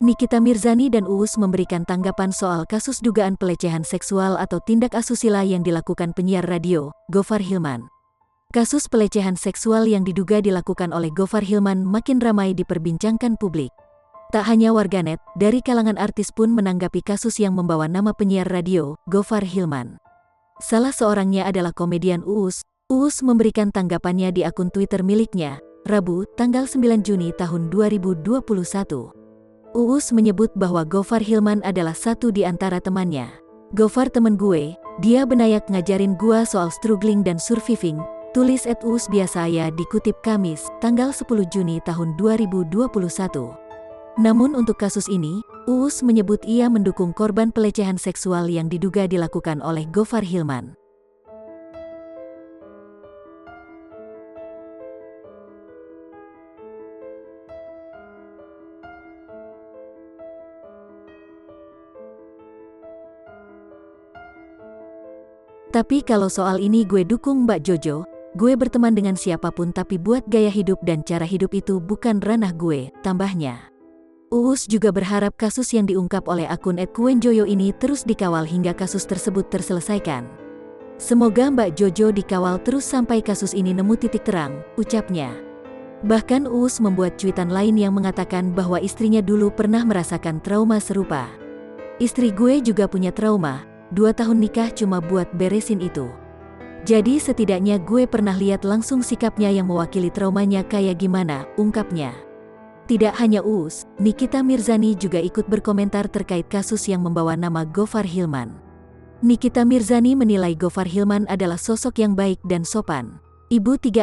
Nikita Mirzani dan Uus memberikan tanggapan soal kasus dugaan pelecehan seksual atau tindak asusila yang dilakukan penyiar radio, Gofar Hilman. Kasus pelecehan seksual yang diduga dilakukan oleh Gofar Hilman makin ramai diperbincangkan publik. Tak hanya warganet, dari kalangan artis pun menanggapi kasus yang membawa nama penyiar radio, Gofar Hilman. Salah seorangnya adalah komedian Uus. Uus memberikan tanggapannya di akun Twitter miliknya, Rabu, tanggal 9 Juni tahun 2021. Uus menyebut bahwa Gofar Hilman adalah satu di antara temannya. "Gofar temen gue, dia benayak ngajarin gua soal struggling dan surviving," tulis @Uus biasa ya dikutip Kamis, tanggal 10 Juni tahun 2021. Namun untuk kasus ini, Uus menyebut ia mendukung korban pelecehan seksual yang diduga dilakukan oleh Gofar Hilman. "Tapi kalau soal ini gue dukung Mbak Jojo, gue berteman dengan siapapun tapi buat gaya hidup dan cara hidup itu bukan ranah gue," tambahnya. Uus juga berharap kasus yang diungkap oleh akun @kuenjoyo ini terus dikawal hingga kasus tersebut terselesaikan. "Semoga Mbak Jojo dikawal terus sampai kasus ini nemu titik terang," ucapnya. Bahkan Uus membuat cuitan lain yang mengatakan bahwa istrinya dulu pernah merasakan trauma serupa. "Istri gue juga punya trauma. 2 tahun nikah cuma buat beresin itu. Jadi setidaknya gue pernah lihat langsung sikapnya yang mewakili traumanya kayak gimana," ungkapnya. Tidak hanya Uus, Nikita Mirzani juga ikut berkomentar terkait kasus yang membawa nama Gofar Hilman. Nikita Mirzani menilai Gofar Hilman adalah sosok yang baik dan sopan. Ibu 3